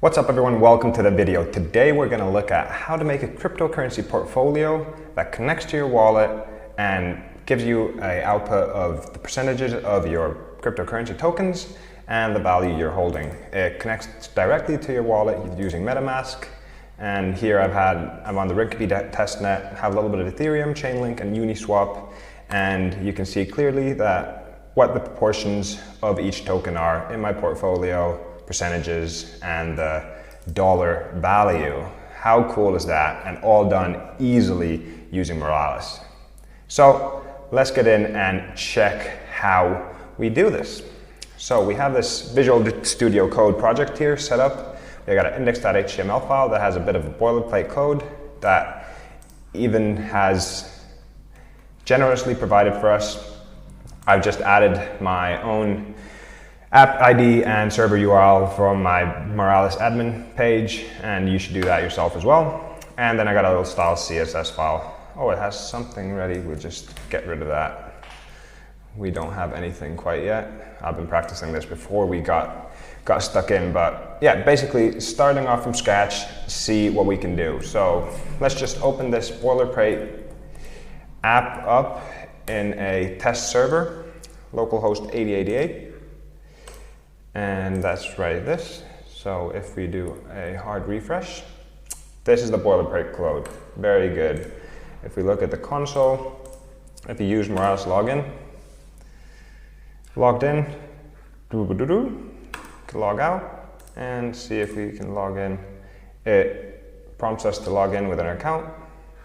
What's up everyone, welcome to the video. Today we're going to look at how to make a cryptocurrency portfolio that connects to your wallet and gives you an output of the percentages of your cryptocurrency tokens and the value you're holding. It connects directly to your wallet using Metamask, and here I'm on the Rinkeby testnet, have a little bit of Ethereum, Chainlink and Uniswap, and you can see clearly that what the proportions of each token are in my portfolio, percentages, and the dollar value. How cool is that? And all done easily using Moralis. So let's get in and check how we do this. So we have this Visual Studio Code project here set up. We got an index.html file that has a bit of a boilerplate code that even has generously provided for us. I've just added my own app ID and server URL from my Moralis admin page, and you should do that yourself as well. And then I got a little style CSS file. Oh, it has something ready. We'll just get rid of that. We don't have anything quite yet. I've been practicing this before we got stuck in, but yeah, basically starting off from scratch, see what we can do. So let's just open this boilerplate app up in a test server, localhost 8088. And that's ready this. So if we do a hard refresh, this is the boilerplate code. Very good. If we look at the console, if you use Moralis login, logged in, log out, and see if we can log in. It prompts us to log in with an account.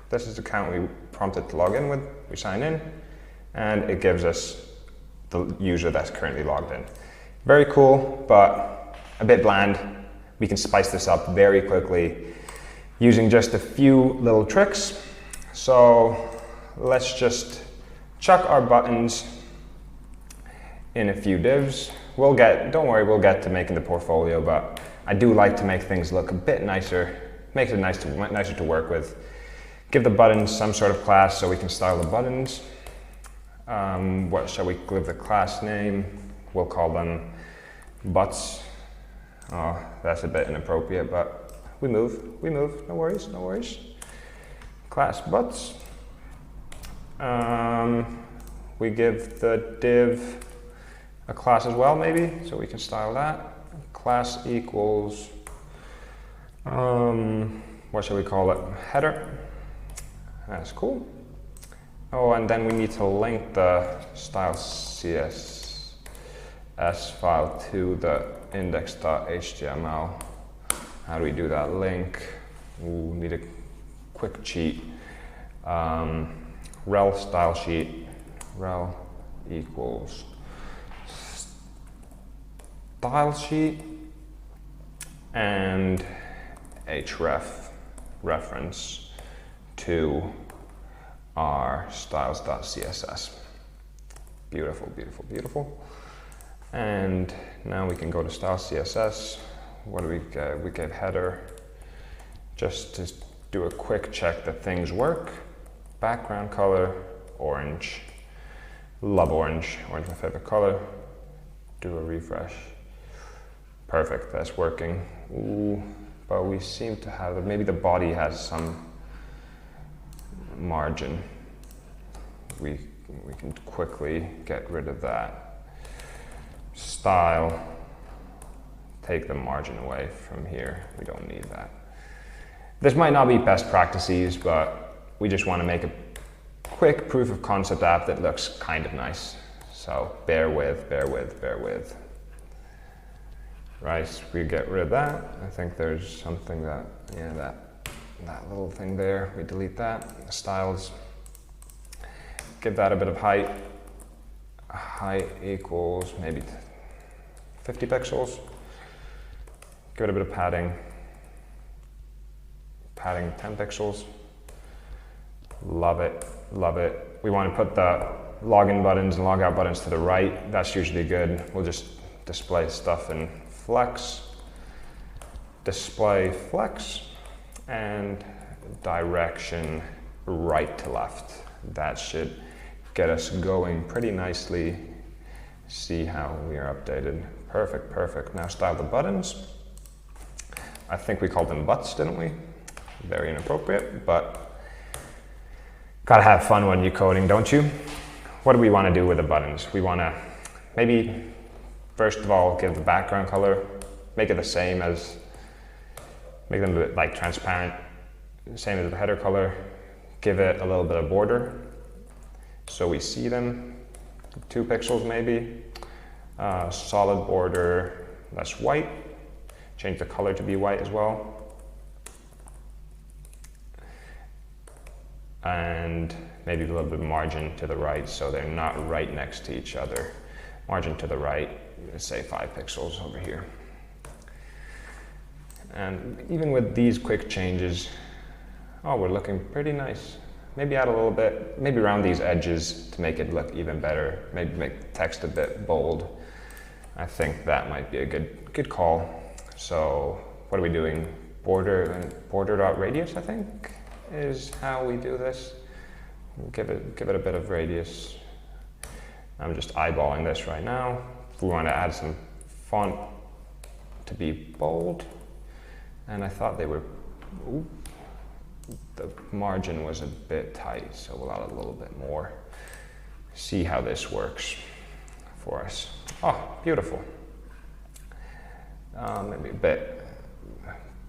This is the account we prompted to log in with. We sign in, and it gives us the user that's currently logged in. Very cool, but a bit bland. We can spice this up very quickly using just a few little tricks. So let's just chuck our buttons in a few divs. Don't worry, we'll get to making the portfolio, but I do like to make things look a bit nicer, makes it nicer to work with. Give the buttons some sort of class so we can style the buttons. What shall we give the class name? We'll call them butts. Oh, that's a bit inappropriate, but we move, no worries, no worries. Class butts. We give the div a class as well, maybe, so we can style that. Class equals, what shall we call it? Header. That's cool. Oh, and then we need to link the style CSS file to the index.html. How do we do that? Link. Ooh, need a quick cheat. Rel style sheet. Rel equals style sheet and href reference to our styles.css. Beautiful, beautiful, beautiful. And now we can go to style CSS. What do we get? We get header. Just to do a quick check that things work. Background color, orange. Love orange. Orange my favorite color. Do a refresh. Perfect, that's working. Ooh, but we seem to have, maybe the body has some margin. We can quickly get rid of that. Style, take the margin away from here. We don't need that. This might not be best practices, but we just want to make a quick proof of concept app that looks kind of nice. So bear with. Right, we get rid of that. I think there's something that, yeah, that little thing there, we delete that. The styles, give that a bit of height. Height equals maybe 50 pixels. Give it a bit of padding. Padding 10 pixels. Love it, love it. We want to put the login buttons and logout buttons to the right. That's usually good. We'll just display stuff in flex. Display flex and direction right to left. That should get us going pretty nicely. See how we are updated. Perfect, perfect. Now style the buttons. I think we called them butts, didn't we? Very inappropriate, but gotta have fun when you're coding, don't you? What do we want to do with the buttons? We want to maybe, first of all, give the background color, make it the same as, make them a bit like transparent, same as the header color, give it a little bit of border so we see them, 2 pixels maybe, solid border that's white, change the color to be white as well, and maybe a little bit of margin to the right so they're not right next to each other. Margin to the right, let's say 5 pixels over here. And even with these quick changes, oh, we're looking pretty nice. Maybe add a little bit, maybe around these edges to make it look even better. Maybe make text a bit bold. I think that might be a good call. So what are we doing? Border.radius, I think, is how we do this. Give it a bit of radius. I'm just eyeballing this right now. If we want to add some font to be bold, and I thought they were, ooh, the margin was a bit tight, so we'll add a little bit more. See how this works for us. Oh, beautiful. Maybe a bit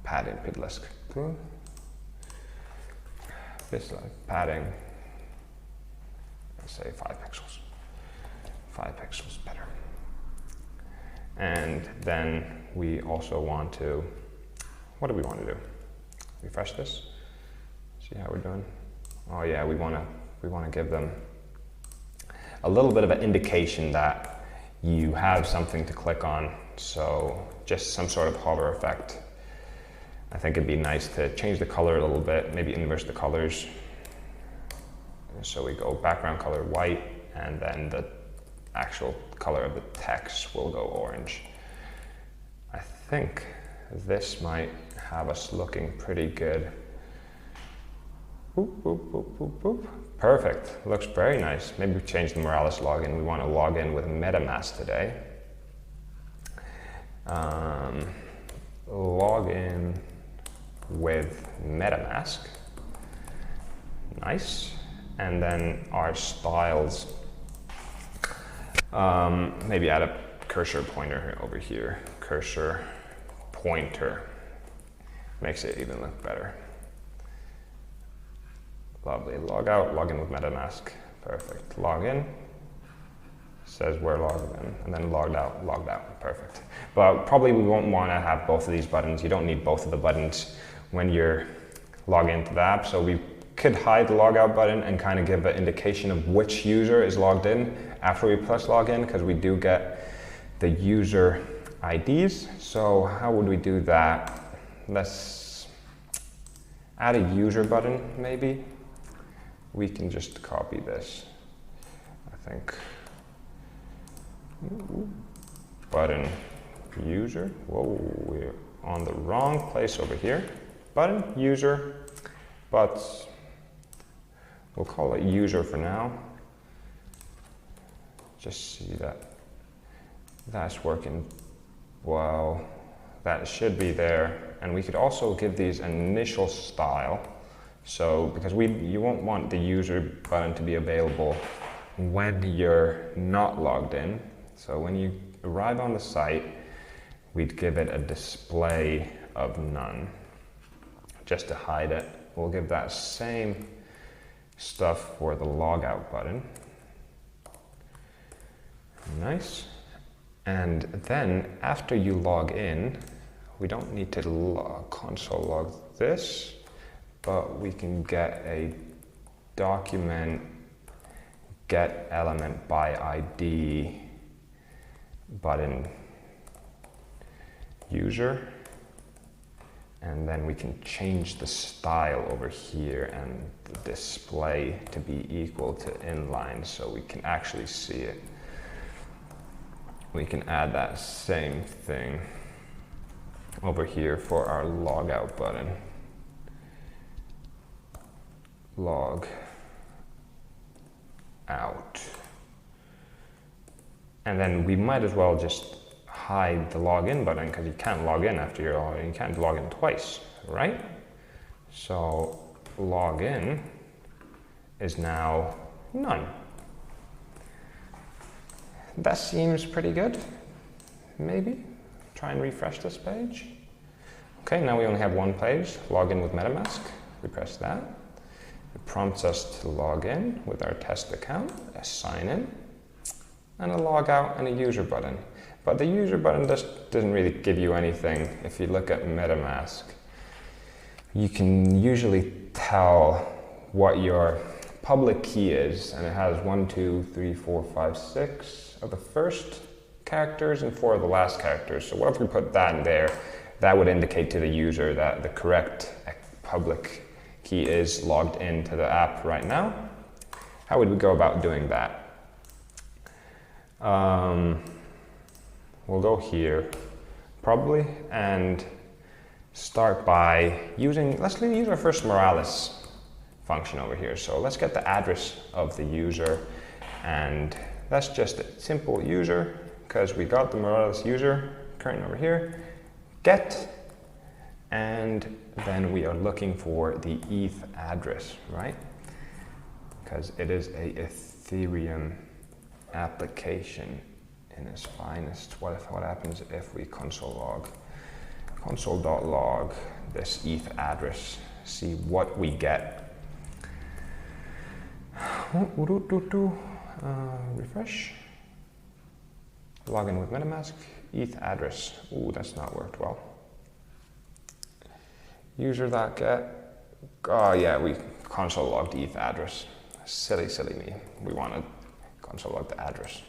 padding, less. This padding, let's say 5 pixels. 5 pixels better. And then we also want to, what do we want to do? Refresh this. See how we're doing? Oh yeah, we want to give them a little bit of an indication that you have something to click on. So just some sort of hover effect. I think it'd be nice to change the color a little bit, maybe inverse the colors. So we go background color white, and then the actual color of the text will go orange. I think this might have us looking pretty good. Boop, boop, boop, boop, boop. Perfect, looks very nice. Maybe we change the Moralis login. We want to log in with Metamask today. Log in with Metamask. Nice. And then our styles. Maybe add a cursor pointer over here. Cursor pointer. Makes it even look better. Lovely. Log out, log in with Metamask. Perfect. Log in. Says we're logged in, and then logged out. Perfect. But probably we won't want to have both of these buttons. You don't need both of the buttons when you're logging into the app. So we could hide the logout button and kind of give an indication of which user is logged in after we press login, because we do get the user IDs. So how would we do that? Let's add a user button, maybe. We can just copy this, I think. Button user. Whoa, we're on the wrong place over here. Button user, but we'll call it user for now. Just see that that's working well. That should be there. And we could also give these an initial style. So, because you won't want the user button to be available when you're not logged in. So when you arrive on the site, we'd give it a display of none, just to hide it. We'll give that same stuff for the logout button. Nice. And then after you log in, we don't need to console log this, but we can get a document get element by ID button user, and then we can change the style over here and the display to be equal to inline so we can actually see it. We can add that same thing over here for our logout button. Log out. And then we might as well just hide the login button because you can't log in after you're logged in. You can't log in twice, right? So login is now none. That seems pretty good. Maybe try and refresh this page. Okay, now we only have one page, login with Metamask. We press that. It prompts us to log in with our test account, a sign in, and a log out and a user button. But the user button doesn't really give you anything. If you look at Metamask, you can usually tell what your public key is, and it has 1, 2, 3, 4, 5, 6 of the first characters and 4 of the last characters. So what if we put that in there? That would indicate to the user that the correct public key is logged into the app right now. How would we go about doing that? We'll go here, probably, and start by let's use our first Moralis function over here. So let's get the address of the user, and that's just a simple user, because we got the Moralis user current over here, get, and then we are looking for the ETH address, right? Because it is a Ethereum application in its finest. What happens if we console.log this ETH address, see what we get. Refresh. Login with Metamask, ETH address. Ooh, that's not worked well. User.get. Oh yeah, we console logged ETH address. Silly me. We want to console log the address.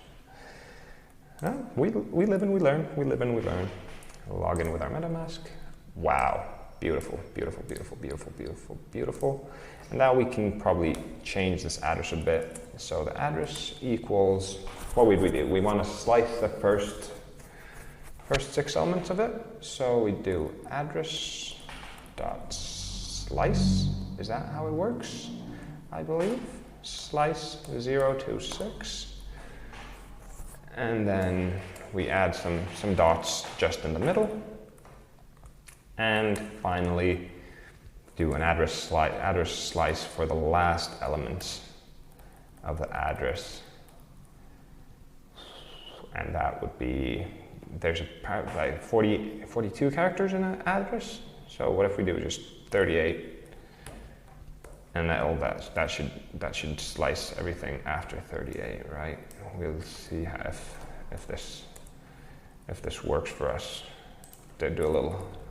We live and we learn. We live and we learn. Log in with our Metamask. Wow, beautiful. And now we can probably change this address a bit. So the address equals, what would we do? We want to slice the first 6 elements of it. So we do address dot slice. Is that how it works? I believe. Slice 0 to 6. And then we add some dots just in the middle. And finally, do an address slice for the last elements of the address. And that would be, there's like 42 characters in an address. So what if we do just 38? And that should slice everything after 38, right? We'll see if this works for us.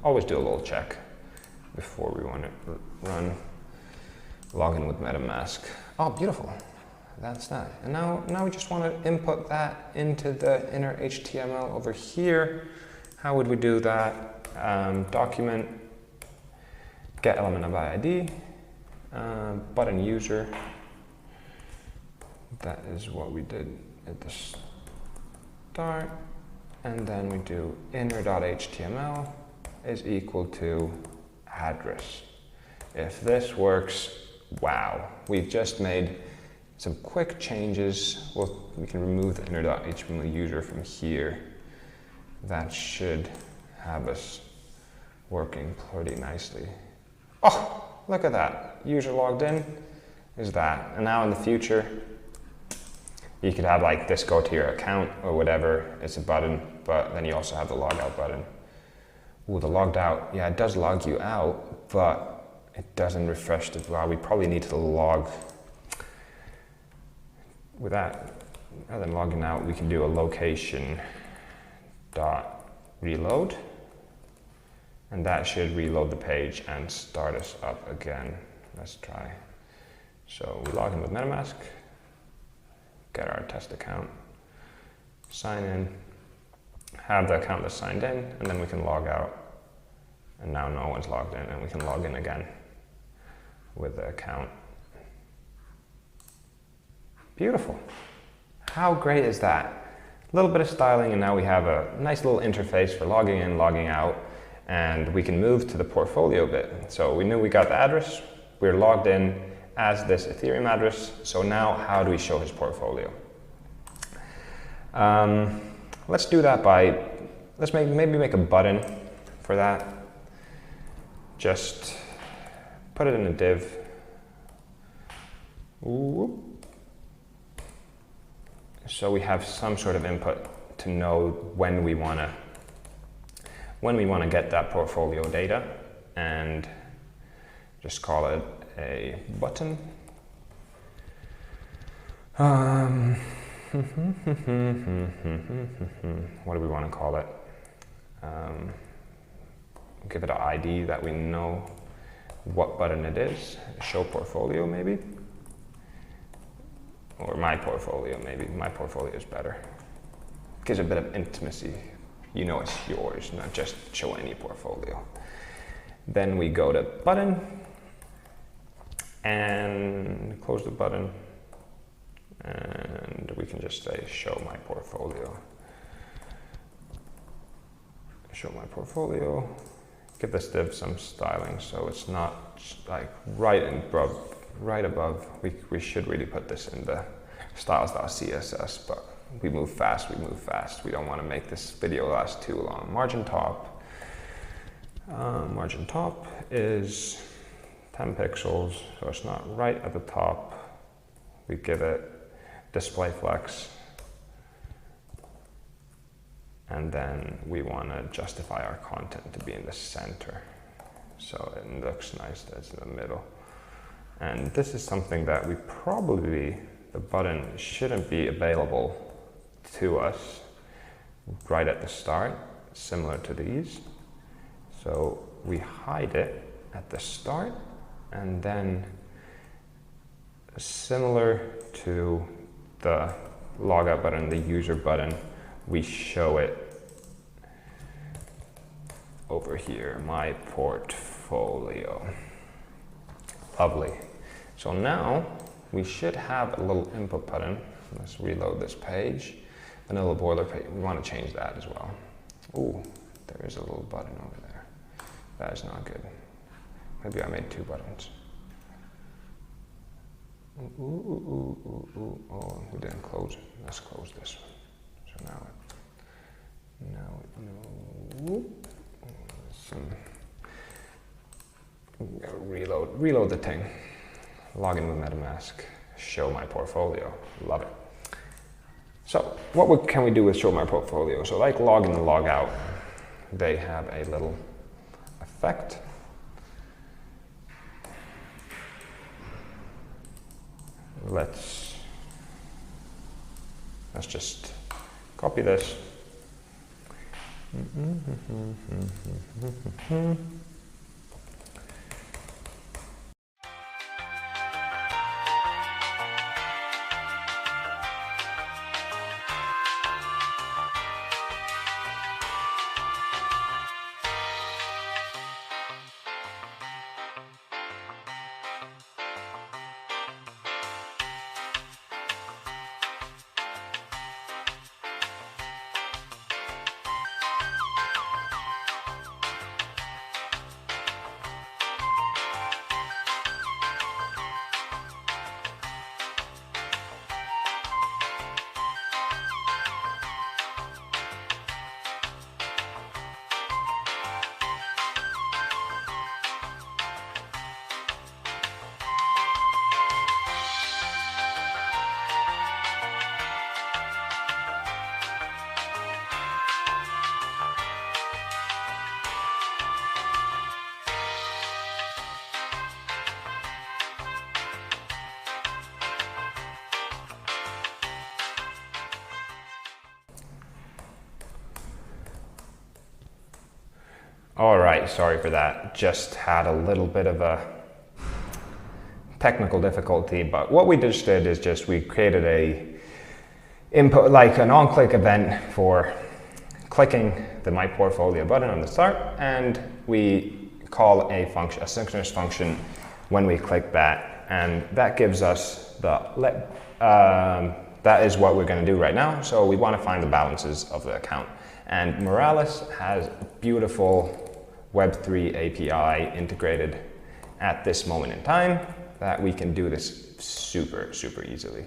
Always do a little check before we want to run. Login with Metamask. Oh, beautiful. That's that. And now we just want to input that into the inner HTML over here. How would we do that? Document get element of ID. Button user, that is what we did at the start, and then we do inner.html is equal to address. If this works, wow, we've just made some quick changes. We can remove the inner.html user from here. That should have us working pretty nicely. Oh! Look at that, user logged in is that. And now in the future, you could have like this go to your account or whatever, it's a button, but then you also have the logout button. Ooh, the logged out, yeah, it does log you out, but it doesn't refresh the, well, we probably need to log, with that, rather than logging out, we can do a location dot reload. And that should reload the page and start us up again. Let's try. So we log in with Metamask, get our test account, sign in, have the account that's signed in, and then we can log out. And now no one's logged in, and we can log in again with the account. Beautiful. How great is that? A little bit of styling, and now we have a nice little interface for logging in, logging out. And we can move to the portfolio bit. So we knew we got the address, we're logged in as this Ethereum address. So now how do we show his portfolio? Let's do that by let's maybe make a button for that. Just put it in a div. Ooh. So we have some sort of input to know when we want to get that portfolio data, and just call it a button. What do we want to call it? Give it an ID that we know what button it is. Show portfolio maybe, or my portfolio maybe. My portfolio is better. Gives a bit of intimacy. You know it's yours, not just show any portfolio. Then we go to button and close the button, and we can just say show my portfolio. Show my portfolio. Give this div some styling so it's not like right above. We should really put this in the styles.css, but we move fast. We don't want to make this video last too long. Margin top. Margin top is 10 pixels, so it's not right at the top. We give it display flex, and then we want to justify our content to be in the center, so it looks nice that it's in the middle. And this is something that the button shouldn't be available to us right at the start, similar to these. So we hide it at the start, and then similar to the logout button, the user button, we show it over here, my portfolio. Lovely. So now we should have a little input button. Let's reload this page. Vanilla boilerplate, we want to change that as well. Ooh, there is a little button over there. That is not good. Maybe I made two buttons. Oh, we didn't close it. Let's close this one. So reload the thing. Log in with Metamask. Show my portfolio. Love it. So what can we do with show my portfolio? So like log in and log out, they have a little effect. Let's just copy this. All right, sorry for that. Just had a little bit of a technical difficulty, but what we just did is we created a input, like an on-click event for clicking the My Portfolio button on the start, and we call a function, a synchronous function, when we click that, and that gives us the that is what we're going to do right now. So we want to find the balances of the account. And Moralis has a beautiful Web3 API integrated at this moment in time that we can do this super easily.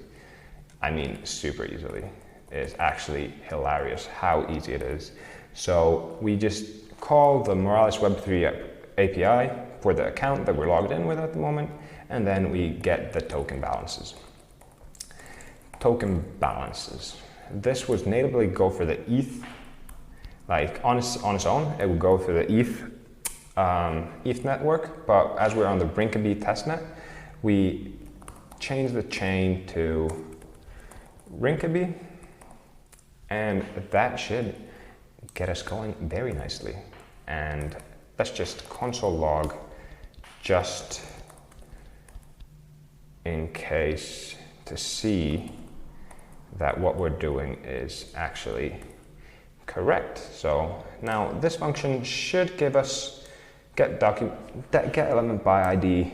I mean, super easily. It's actually hilarious how easy it is. So we just call the Moralis Web3 API for the account that we're logged in with at the moment, and then we get the token balances. Token balances. This would natively go for the ETH, like on its own, it would go for the ETH network, but as we're on the Brinkeby testnet, we change the chain to Rinkeby, and that should get us going very nicely. And let's just console log just in case to see that what we're doing is actually correct. So now this function should give us get element by ID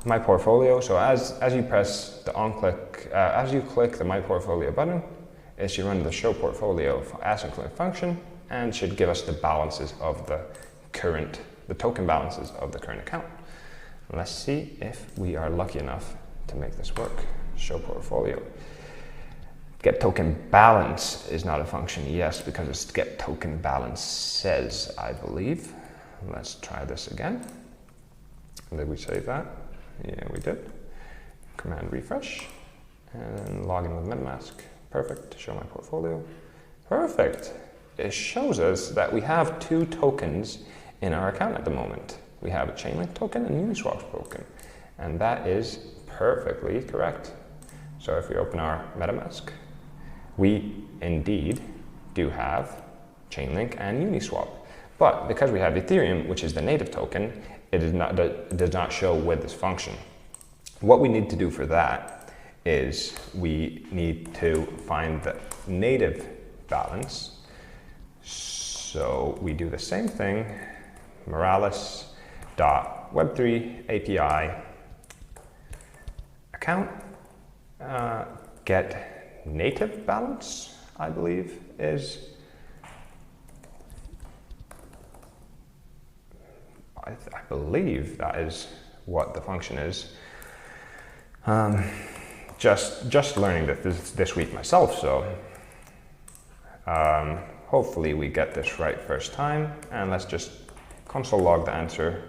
my portfolio. So as you press the as you click the my portfolio button, it should run the show portfolio async function and should give us the balances of the token balances of the current account. Let's see if we are lucky enough to make this work. Show portfolio. Get token balance is not a function, yes, because it's get token balance says, I believe. Let's try this again. Did we save that? Yeah, we did. Command refresh and log in with Metamask. Perfect. Show my portfolio. Perfect. It shows us that we have 2 tokens in our account at the moment. We have a Chainlink token and a Uniswap token, and that is perfectly correct. So if we open our Metamask, we indeed do have Chainlink and Uniswap. But because we have Ethereum, which is the native token, it does not show with this function. What we need to do for that is we need to find the native balance. So we do the same thing, Moralis.web3 API account, get native balance, I believe is, I believe that is what the function is. Just learning this week myself, so hopefully we get this right first time, and let's just console log the answer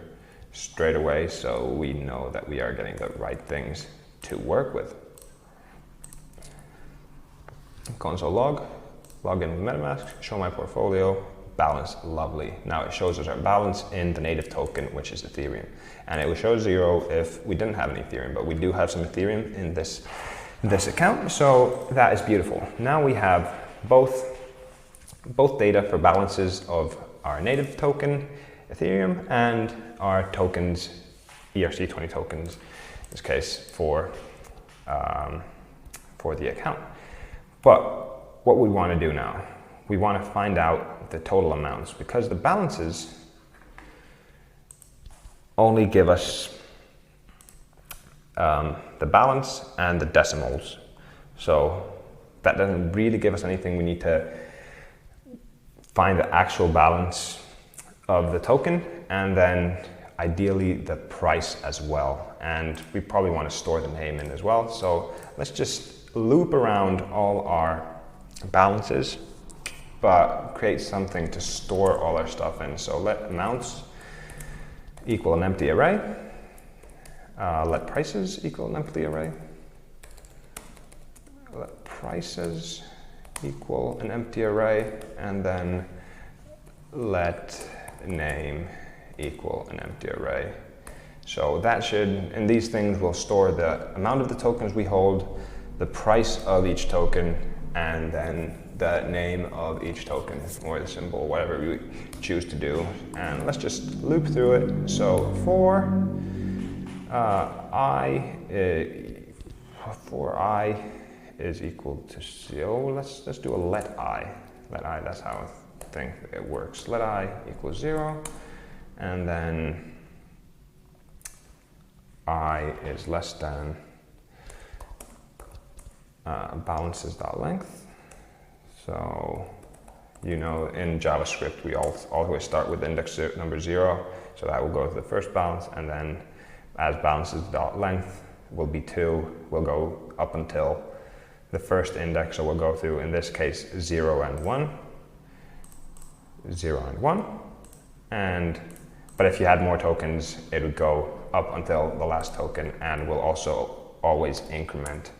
straight away so we know that we are getting the right things to work with. Console log in with Metamask, show my portfolio, balance, lovely. Now it shows us our balance in the native token, which is Ethereum. And it will show 0 if we didn't have any Ethereum, but we do have some Ethereum in this account, so that is beautiful. Now we have both data for balances of our native token, Ethereum, and our tokens, ERC20 tokens, in this case, for the account. But what we want to do now, we want to find out the total amounts, because the balances only give us the balance and the decimals. So that doesn't really give us anything. We need to find the actual balance of the token and then ideally the price as well. And we probably want to store the name in as well. So let's just loop around all our balances, but create something to store all our stuff in. So let amounts equal an empty array. Let prices equal an empty array. Let prices equal an empty array, and then let name equal an empty array. So that should, and these things will store the amount of the tokens we hold, the price of each token, and then the name of each token, or the symbol, whatever we choose to do. And let's just loop through it. So for i is equal to 0, let's do a let I. Let I, that's how I think it works. Let I equals 0, and then I is less than balances.length. So, you know, in JavaScript, we always start with index number 0. So that will go to the first balance, and then as balances.length will be 2, we'll go up until the first index. So we'll go through, in this case, 0 and 1. 0 and 1. But if you had more tokens, it would go up until the last token and will also always increment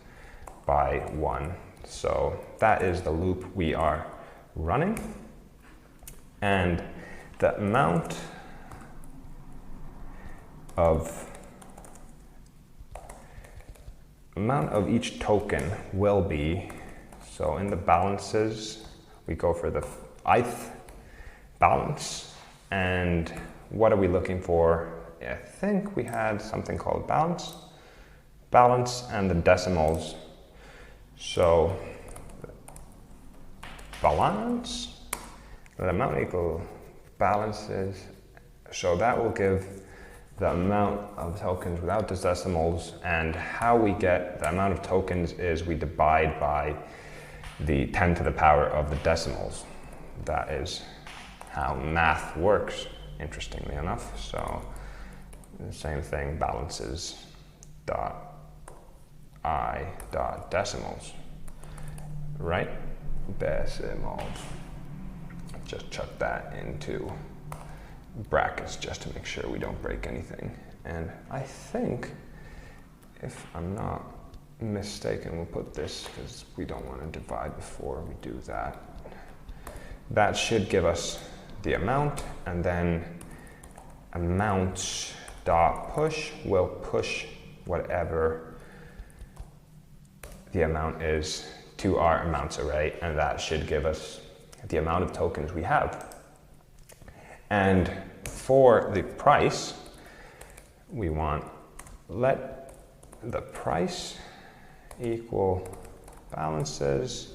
by 1. So that is the loop we are running. And the amount of each token will be, so in the balances, we go for the ith balance. And what are we looking for? I think we had something called balance and the decimals. So balance, the amount equal balances. So that will give the amount of tokens without the decimals, and how we get the amount of tokens is we divide by the 10 to the power of the decimals. That is how math works, interestingly enough. So the same thing, balances dot I dot decimals, right? Decimals. Just chuck that into brackets just to make sure we don't break anything. And I think, if I'm not mistaken, we'll put this, because we don't want to divide before we do that. That should give us the amount, and then amounts dot push will push whatever the amount is to our amounts array, and that should give us the amount of tokens we have. And for the price, we want let the price equal balances.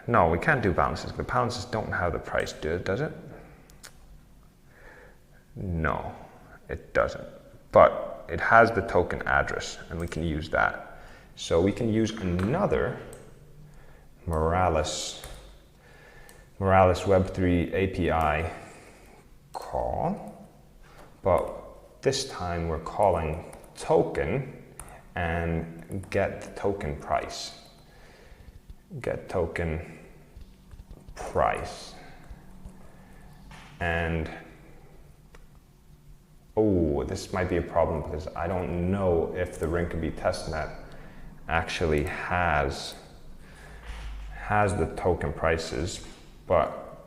No, we can't do balances. The balances don't have the price, does it? No, it doesn't. But it has the token address, and we can use that. So we can use another Moralis Web3 API call, but this time we're calling token and get token price. Get token price. And oh, this might be a problem because I don't know if the Rinkeby testnet actually has the token prices, but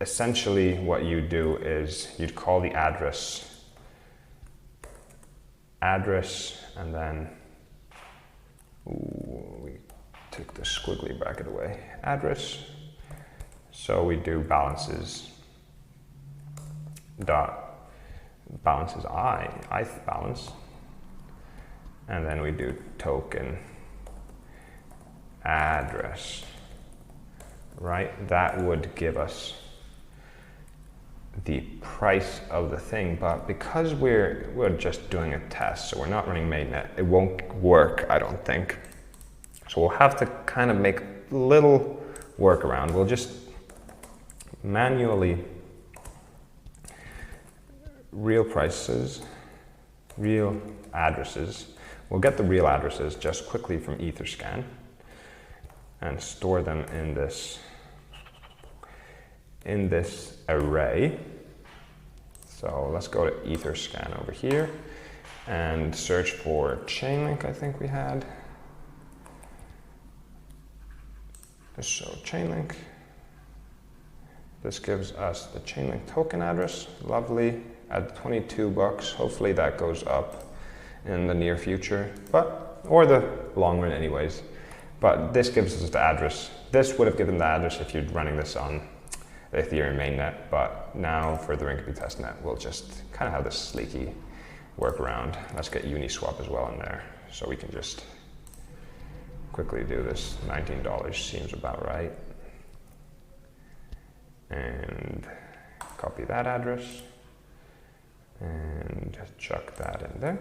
essentially what you do is you'd call the address, and then, we took the squiggly bracket away, address. So we do balances ith balance, and then we do token address, right? That would give us the price of the thing, but because we're just doing a test, so we're not running mainnet, it won't work, I don't think. So we'll have to kind of make a little workaround. We'll just manually real prices, real addresses. We'll get the real addresses just quickly from Etherscan and store them in this array. So let's go to Etherscan over here and search for Chainlink, I think we had. So Chainlink. This gives us the Chainlink token address, lovely, at 22 bucks. Hopefully that goes up in the near future, or the long run anyways. But this gives us the address. This would have given the address if you're running this on the Ethereum mainnet, but now for the Rinkeby testnet, we'll just kind of have this sleeky workaround. Let's get Uniswap as well in there, so we can just quickly do this. $19 seems about right. And copy that address and chuck that in there.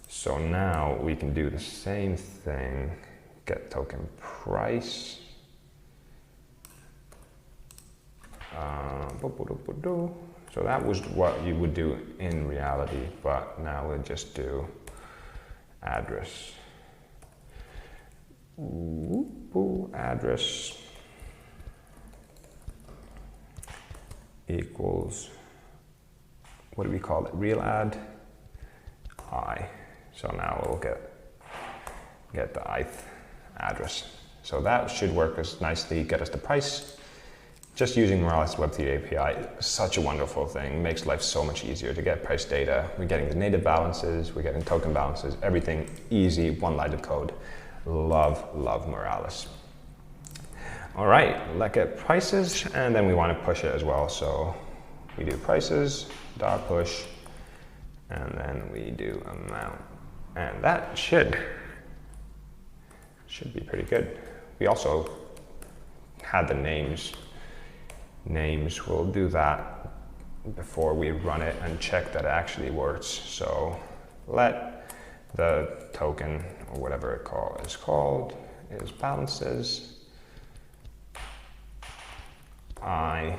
So now we can do the same thing, get token price. So that was what you would do in reality, but now we'll just do address. address equals, what do we call it? Real add I. So now we'll get the ith address. So that should work as nicely, get us the price. Just using Moralis Web3 API is such a wonderful thing. Makes life so much easier to get price data. We're getting the native balances, we're getting token balances, everything easy, one line of code. Love, love Moralis. All right, let's get prices, and then we want to push it as well. So we do prices, dot push, and then we do amount. And that should be pretty good. We also had the names. We'll do that before we run it and check that it actually works. So let the token, or whatever it is called, is balances I,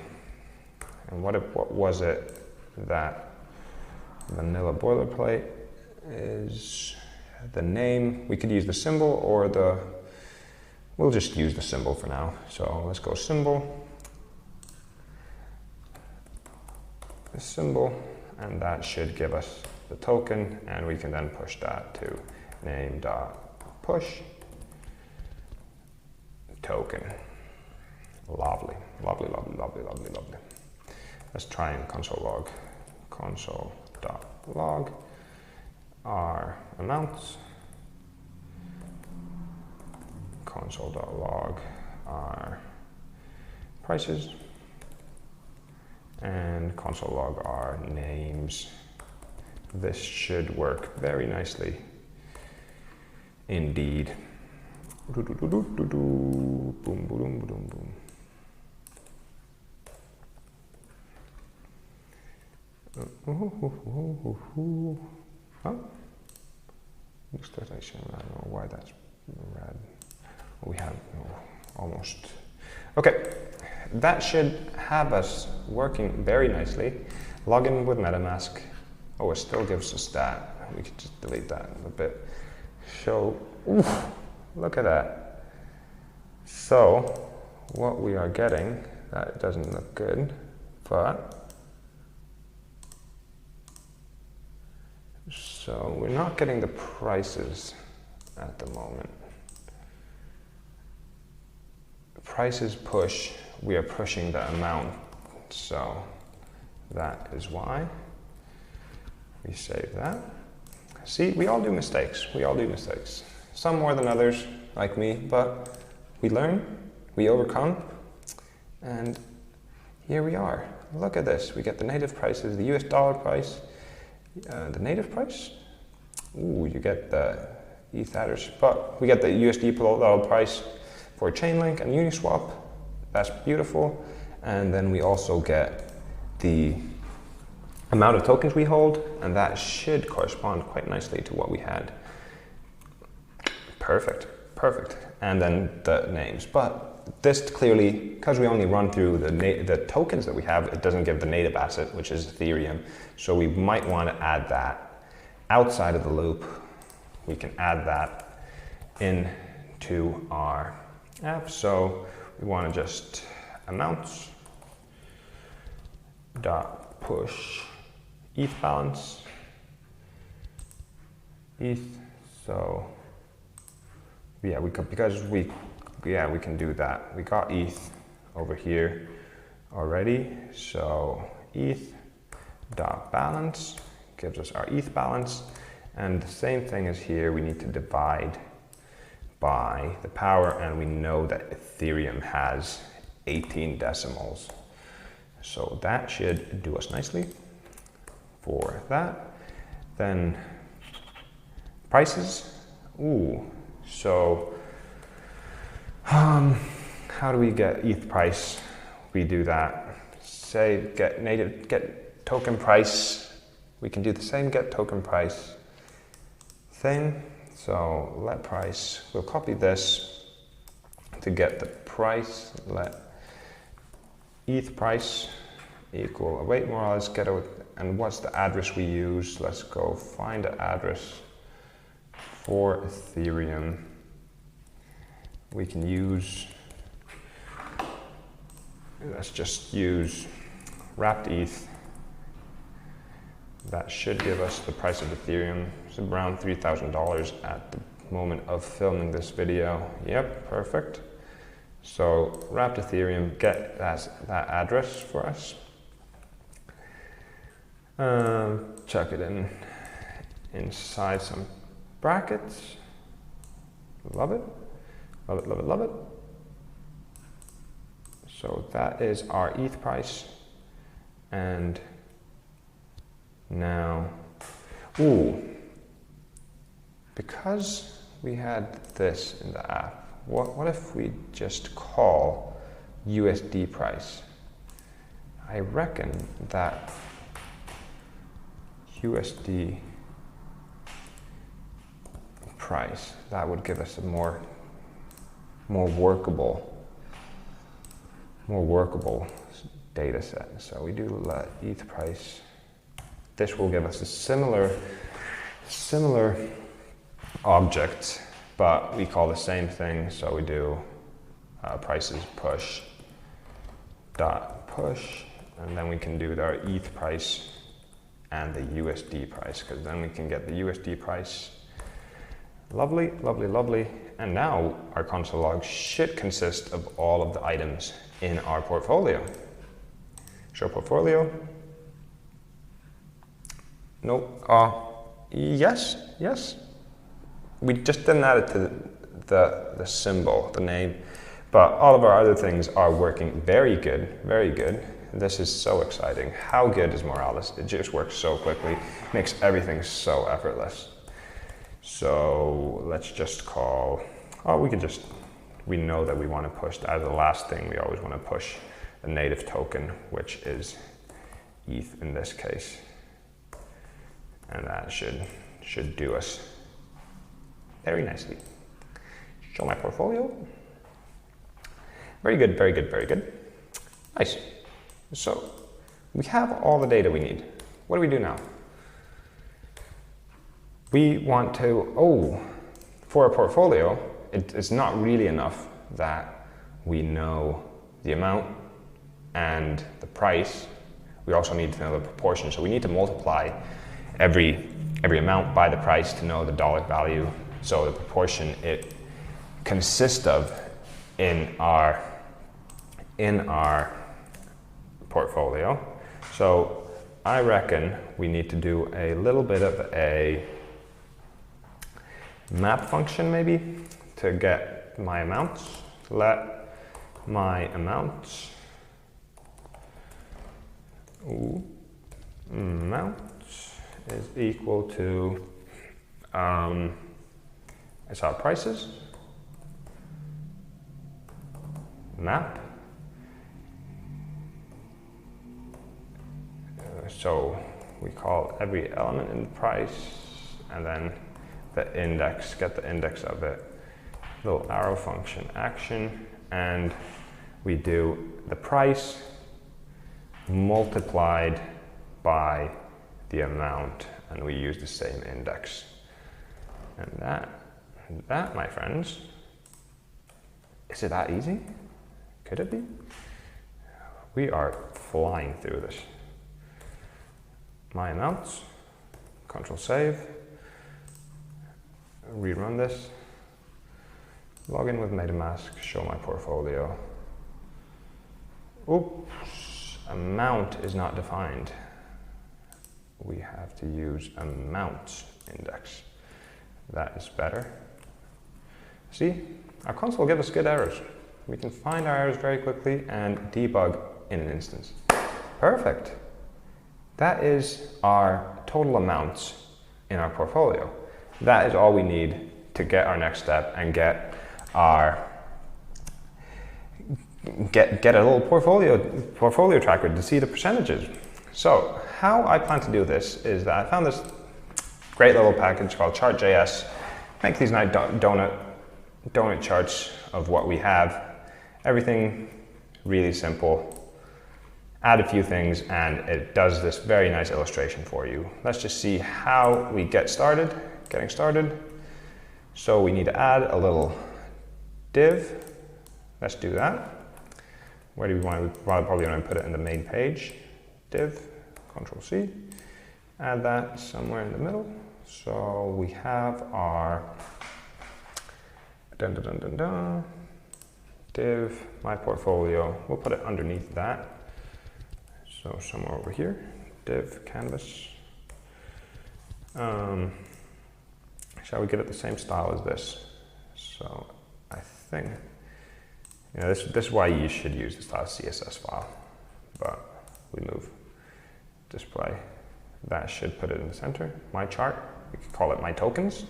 and what was it that vanilla boilerplate is the name. We could use the symbol or we'll just use the symbol for now. So let's go symbol, the symbol, and that should give us the token, and we can then push that to name.push token. Lovely, lovely, lovely, lovely, lovely, lovely. Let's try and console log. Console.log our amounts. Console.log our prices. And console log our names. This should work very nicely indeed. Boom, boom, boom, boom, boom. Oh, expectation. I don't know why that's red. We have almost. Okay, that should have us working very nicely. Log in with Metamask. Oh, it still gives us that. We could just delete that a bit. So, look at that. So, what we are getting, that doesn't look good, but so we're not getting the prices at the moment. Prices push, we are pushing the amount, so that is why we save that. See, we all do mistakes. We all do mistakes. Some more than others, like me, but we learn, we overcome, and here we are. Look at this. We get the native prices, the US dollar price, the native price. Ooh, you get the ETH address, but we get the USD dollar price for Chainlink and Uniswap. That's beautiful. And then we also get the amount of tokens we hold, and that should correspond quite nicely to what we had. Perfect, perfect. And then the names. But this clearly, because we only run through the tokens that we have, it doesn't give the native asset, which is Ethereum. So we might want to add that outside of the loop. We can add that into our app. So we want to just amounts dot push ETH balance ETH. So yeah, we can do that. We got ETH over here already. So ETH dot balance gives us our ETH balance, and the same thing as here. We need to divide by the power, and we know that Ethereum has 18 decimals. So that should do us nicely for that. Then prices. Ooh, so how do we get ETH price? We do that. Say get token price. We can do the same get token price thing. So let price, we'll copy this to get the price. Let ETH price equal await Moralis get out, and what's the address we use? Let's go find the address for Ethereum. we can use, let's just use wrapped ETH. That should give us the price of Ethereum. It's around $3,000 at the moment of filming this video. Yep, perfect. So wrapped Ethereum, get that address for us. Chuck it in inside some brackets. Love it, love it, love it, love it. So that is our ETH price. And now, because we had this in the app, what if we just call USD price? I reckon that USD price, that would give us a more workable data set. So we do ETH price. This will give us a similar object, but we call the same thing. So we do prices push dot push, and then we can do our ETH price and the USD price, because then we can get the USD price. Lovely, lovely, lovely. And now our console log should consist of all of the items in our portfolio. Show portfolio. Nope. Yes. We just didn't add it to the symbol, the name, but all of our other things are working very good, very good. This is so exciting. How good is Moralis? It just works so quickly, makes everything so effortless. So let's just call, we know that we want to push, as the last thing, we always want to push a native token, which is ETH in this case. And that should do us very nicely. Show my portfolio. Very good, very good, very good. Nice. So we have all the data we need. What do we do now? We want to, for a portfolio, it's not really enough that we know the amount and the price. We also need to know the proportion. So we need to multiply every amount by the price to know the dollar value. So the proportion it consists of in our portfolio. So I reckon we need to do a little bit of a map function maybe to get my amounts. Let my amounts is equal to it's our prices map. So we call every element in the price, and then the index, get the index of it, little arrow function action, and we do the price multiplied by the amount, and we use the same index. And that, my friends, is it that easy? Could it be? We are flying through this. My amounts, Control save, rerun this, log in with Metamask, show my portfolio. Oops, amount is not defined. We have to use amount index. That is better. See, our console will give us good errors. We can find our errors very quickly and debug in an instance. Perfect. That is our total amounts in our portfolio. That is all we need to get our next step and get our get a little portfolio tracker to see the percentages. So how I plan to do this is that I found this great little package called chart.js. Make these nice donut charts of what we have. Everything really simple. Add a few things and it does this very nice illustration for you. Let's just see how we getting started. So we need to add a little div, let's do that. Where do we want to, probably want to put it in the main page. Div, Control C, add that somewhere in the middle. So we have our div, my portfolio, we'll put it underneath that. So somewhere over here, div, canvas. Shall we give it the same style as this? So I think, you know, this is why you should use the style CSS file, but we move display. That should put it in the center. My chart, we could call it my tokens.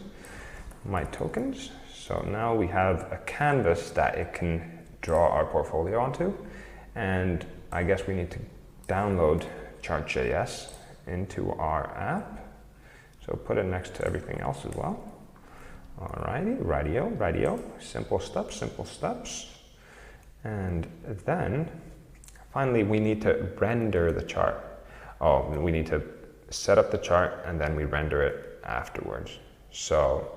My tokens. So now we have a canvas that it can draw our portfolio onto. And I guess we need to download chart.js into our app. So put it next to everything else as well. Alrighty, radio, simple steps. And then finally we need to render the chart. Oh, we need to set up the chart and then we render it afterwards. So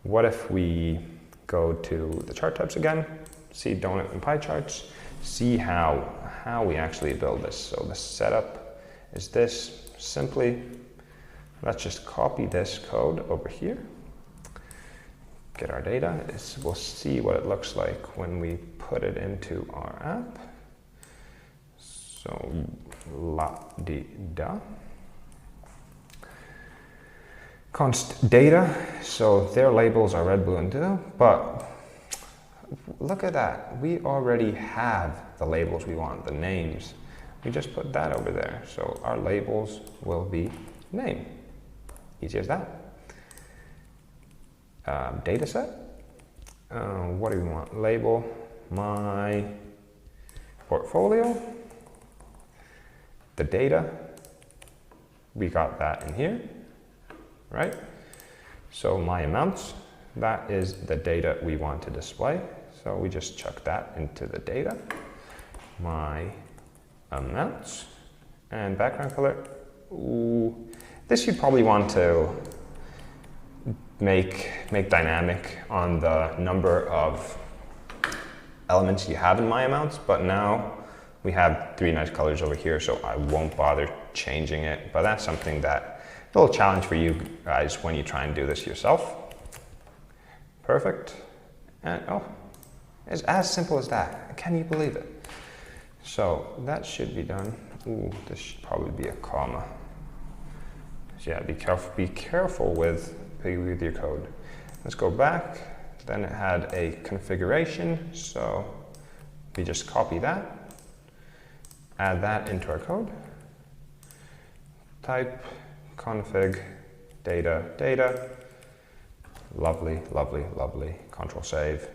what if we go to the chart types again, see donut and pie charts, see how we actually build this. So the setup is this. Simply, let's just copy this code over here. Get our data. We'll see what it looks like when we put it into our app. So la-di-da. Const data, so their labels are red, blue, and blue, but look at that. We already have the labels we want, the names. We just put that over there. So our labels will be name. Easy as that. Data set. What do we want? Label my portfolio. The data. We got that in here, right? So my amounts, that is the data we want to display. So we just chuck that into the data. My amounts and background color. Ooh, this you'd probably want to make dynamic on the number of elements you have in my amounts, but now we have 3 nice colors over here, so I won't bother changing it, but that's something that a little challenge for you guys when you try and do this yourself. Perfect. And oh, it's as simple as that. Can you believe it? So that should be done. Ooh, this should probably be a comma. So yeah, be careful with your code. Let's go back. Then it had a configuration, so we just copy that, add that into our code. Type config data. Lovely. Control save.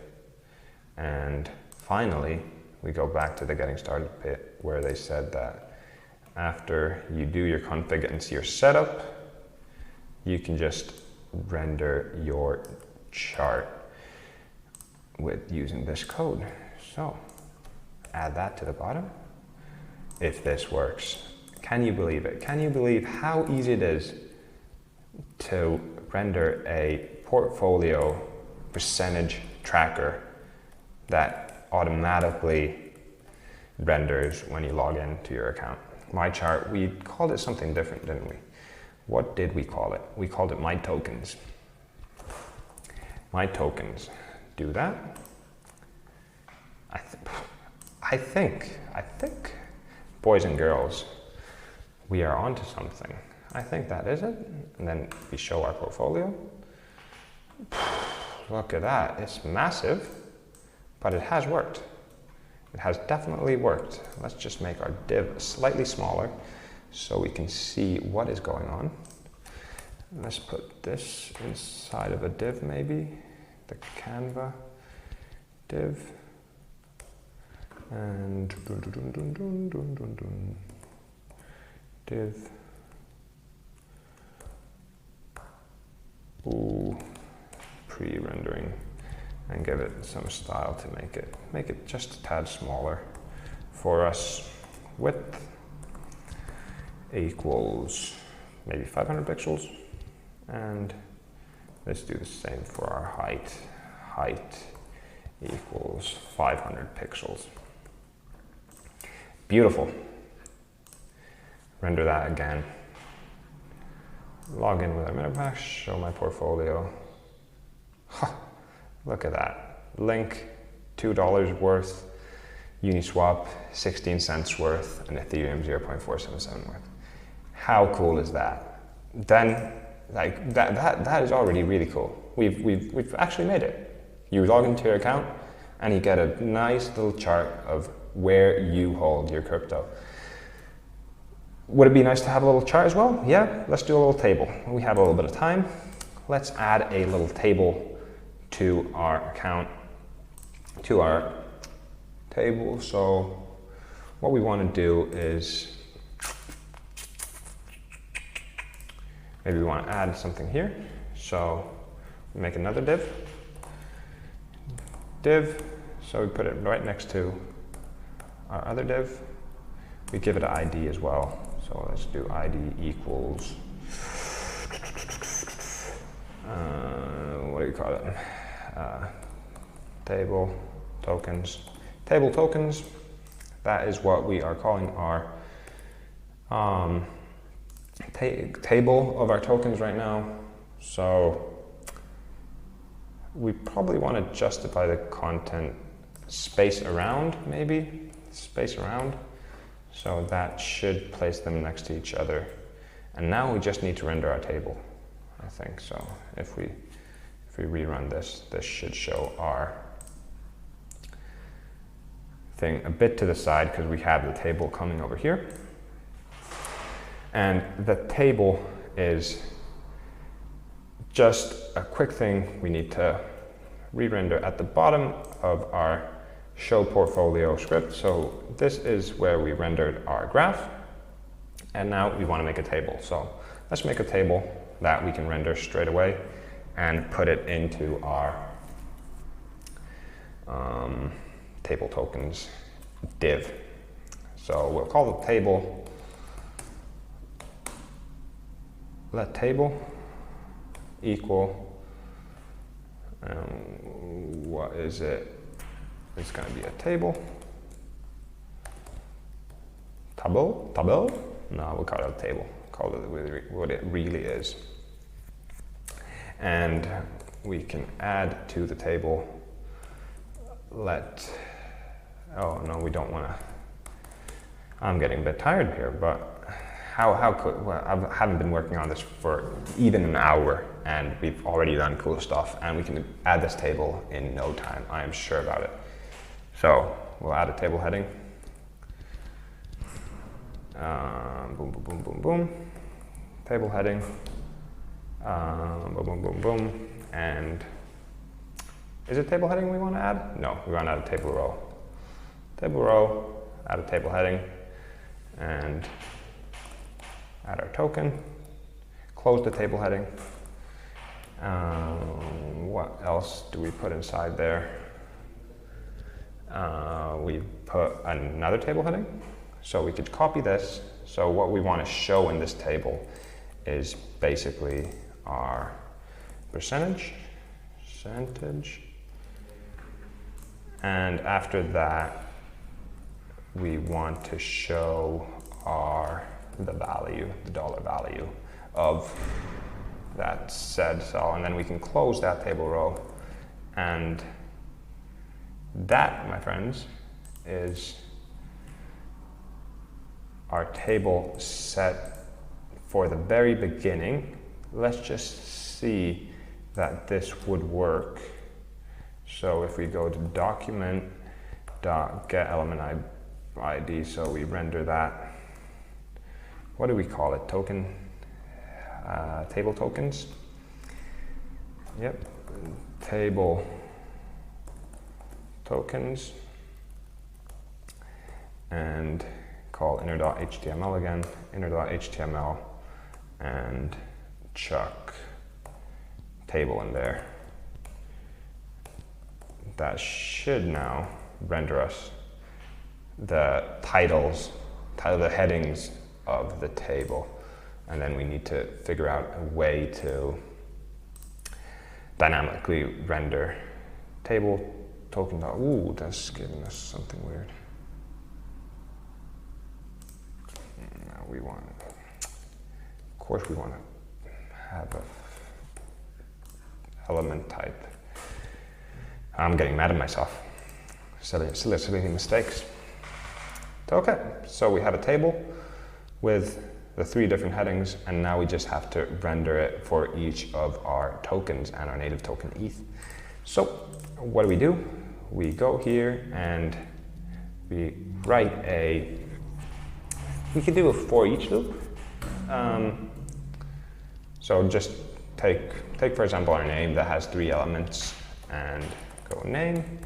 And finally, we go back to the getting started bit where they said that after you do your config and see your setup, you can just render your chart with using this code. So add that to the bottom. If this works, can you believe it? Can you believe how easy it is to render a portfolio percentage tracker that automatically renders when you log into your account? My chart, we called it something different, didn't we? What did we call it? We called it my tokens. My tokens. Do that. I think, boys and girls, we are onto something. I think that is it. And then we show our portfolio. Look at that. It's massive, but it has worked. It has definitely worked. Let's just make our div slightly smaller so we can see what is going on. Let's put this inside of a div maybe, the Canva div. And div. Ooh, pre-rendering, and give it some style to make it just a tad smaller for us. Width equals maybe 500 pixels, and let's do the same for our height. Height equals 500 pixels. Beautiful. Render that again. Log in with our Metamask, show my portfolio. Huh, look at that. Link, $2 worth. Uniswap, 16 cents worth, and Ethereum 0.477 worth. How cool is that? Then, like that is already really cool. We've actually made it. You log into your account, and you get a nice little chart of where you hold your crypto. Would it be nice to have a little chart as well? Yeah, let's do a little table. We have a little bit of time. Let's add a little table to our account, to our table. So what we want to do is, maybe we want to add something here. So we make another div. So we put it right next to our other div. We give it an ID as well. So let's do ID equals, what do you call it? Table tokens. Table tokens, that is what we are calling our table of our tokens right now. So we probably want to justify the content space around, maybe, space around. So that should place them next to each other. And now we just need to render our table, I think. So if we rerun this, this should show our thing a bit to the side because we have the table coming over here. And the table is just a quick thing we need to re-render at the bottom of our show portfolio script. So this is where we rendered our graph, and now we want to make a table. So let's make a table that we can render straight away and put it into our table tokens div. So we'll call the table, let table equal, what is it? It's going to be a table. Table? No, we'll call it a table. Call it what it really is. And we can add to the table, oh no, we don't want to. I'm getting a bit tired here, but how could, well, I haven't been working on this for even an hour, and we've already done cool stuff, and we can add this table in no time. I am sure about it. So we'll add a table heading. Boom, boom, boom, boom, boom. Table heading. Boom, boom, boom, boom. And is it table heading we want to add? No, we want to add a table row. Table row, add a table heading, and add our token. Close the table heading. What else do we put inside there? We put another table heading, so we could copy this. So what we want to show in this table is basically our percentage, and after that we want to show the value, the dollar value of that said cell, and then we can close that table row. And that, my friends, is our table set for the very beginning. Let's just see that this would work. So if we go to document.getElementID, so we render that. What do we call it? Token, table tokens? Yep, table tokens, and call inner.html again, inner.html, and chuck table in there. That should now render us the titles, the headings of the table. And then we need to figure out a way to dynamically render table token. Ooh, that's giving us something weird. Now we want, of course we want to have a element type. I'm getting mad at myself. Silly mistakes. Okay, so we have a table with the 3 different headings, and now we just have to render it for each of our tokens and our native token ETH. So what do? We go here and we write we could do a for each loop. So just take for example our name that has 3 elements, and go name,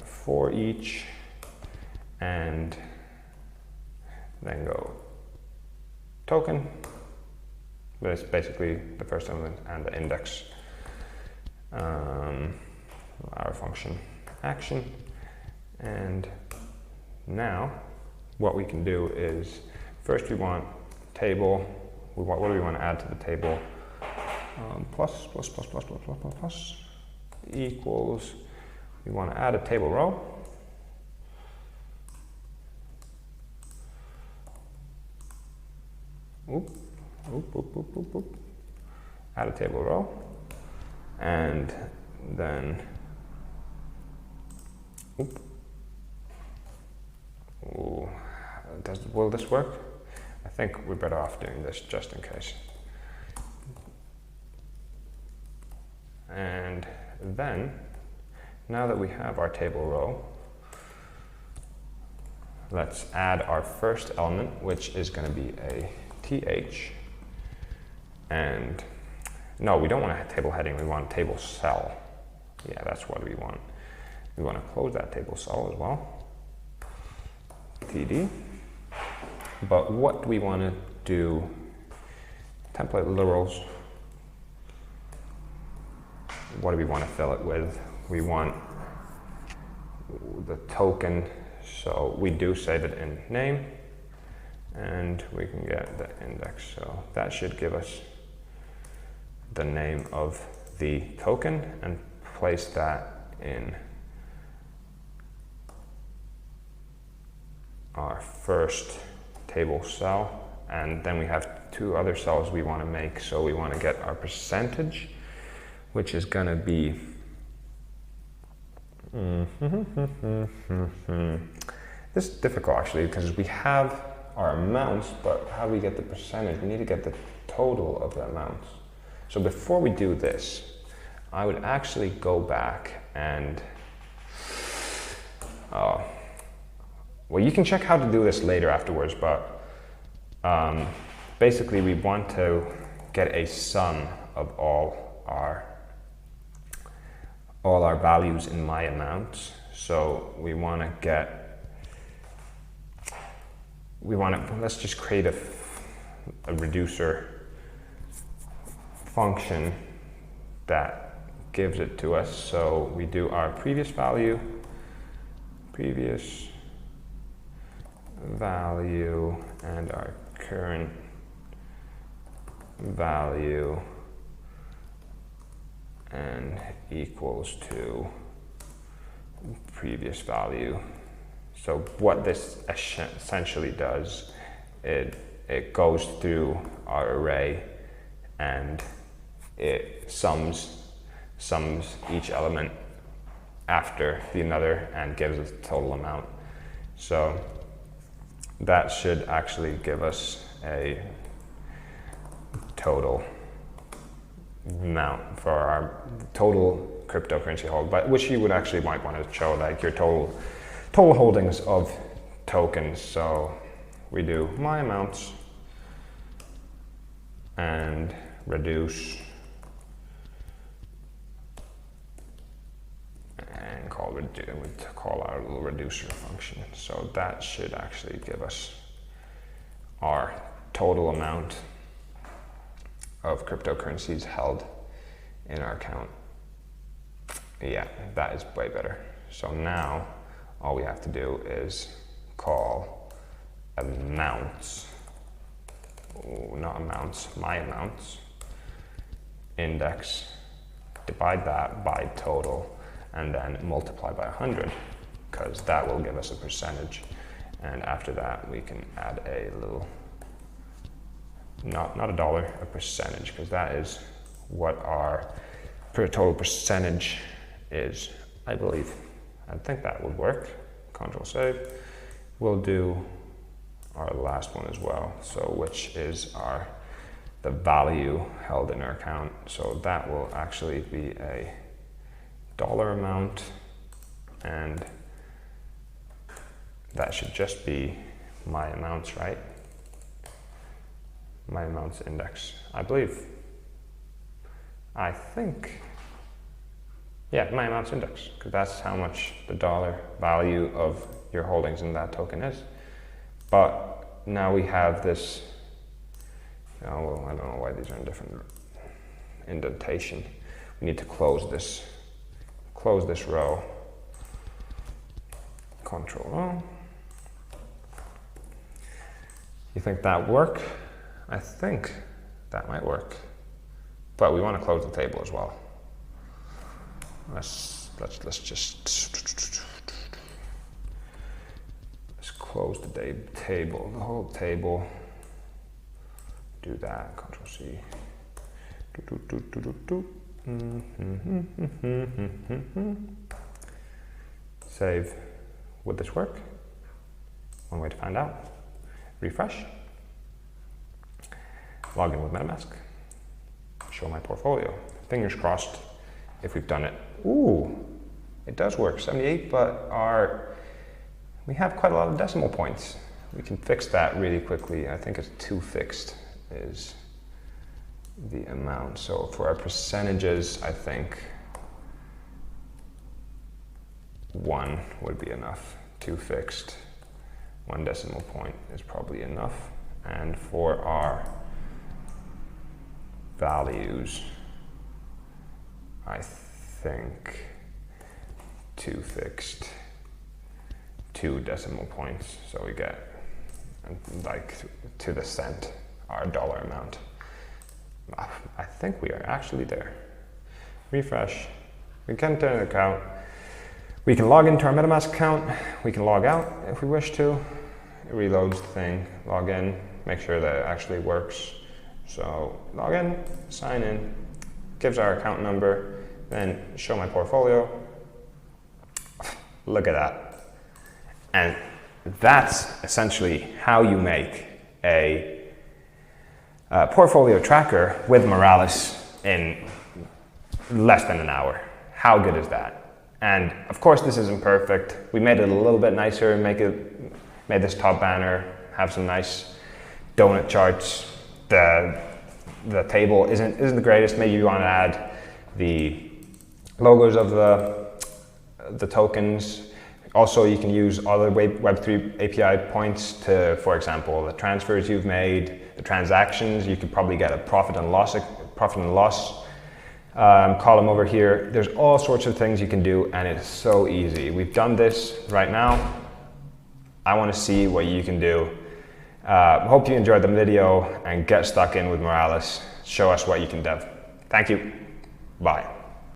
for each, and then go token, but it's basically the first element, and the index, our function action. And now what we can do is, first we want table, what do we want to add to the table? Plus equals, we want to add a table row. Add a table row, and then will this work? I think we're better off doing this just in case. And then, now that we have our table row, let's add our first element, which is going to be a th. And no, we don't want a table heading, we want a table cell. Yeah, that's what we want. We want to close that table cell as well. td. But what we want to do, template literals, what do we want to fill it with? We want the token, so we do save it in name, and we can get the index. So that should give us the name of the token, and place that in our first table cell. And then we have 2 other cells we want to make. So we want to get our percentage, which is going to be this is difficult actually, because we have our amounts, but how do we get the percentage? We need to get the total of the amounts. So before we do this, I would actually go back and well, you can check how to do this later afterwards, but basically we want to get a sum of all our values in my amounts. So we want to let's just create a reducer function that gives it to us. So we do our previous value, and our current value, and equals to previous value. So what this essentially does, it goes through our array and it sums each element after the another and gives us the total amount. So that should actually give us a total amount for our total cryptocurrency hold, but which you would actually might want to show like your total holdings of tokens. So we do my amounts and reduce and call our little reducer function. So that should actually give us our total amount of cryptocurrencies held in our account. Yeah, that is way better. So now all we have to do is call amounts, not amounts, my amounts, index, divide that by total, and then multiply by 100, because that will give us a percentage. And after that, we can add a little, not a dollar, a percentage, because that is what our total percentage is, I believe. I think that would work. Control save. We'll do our last one as well, so which is the value held in our account. So that will actually be a dollar amount, and that should just be my amounts, right? My amounts index, I believe. I think, yeah, my amounts index, because that's how much the dollar value of your holdings in that token is. But now we have this, oh, well, I don't know why these are in different indentation. We need to close this row. Control O. You think that work? I think that might work, but we want to close the table as well. Let's close the table, the whole table. Do that. Control C. Save. Would this work? One way to find out. Refresh. Log in with Metamask. Show my portfolio. Fingers crossed if we've done it. Ooh, it does work. 78, but we have quite a lot of decimal points. We can fix that really quickly. I think it's 2 fixed is the amount. So for our percentages, I think 1 would be enough. 2 fixed, 1 decimal point is probably enough. And for our values, I think 2 fixed, 2 decimal points. So we get like to the cent, our dollar amount. I think we are actually there. Refresh. We can turn an account. We can log into our MetaMask account. We can log out if we wish to. It reloads the thing, log in, make sure that it actually works. So log in, sign in, gives our account number, then show my portfolio. Look at that. And that's essentially how you make a portfolio tracker with Moralis in less than an hour. How good is that? And of course this isn't perfect. We made it a little bit nicer, made this top banner have some nice donut charts. The table isn't the greatest. Maybe you want to add the logos of the tokens. Also, you can use other Web3 API points to, for example, the transfers you've made, the transactions. You could probably get a profit and loss column over here. There's all sorts of things you can do, and it's so easy. We've done this right now. I want to see what you can do. Hope you enjoyed the video and get stuck in with Moralis. Show us what you can do. Thank you. Bye.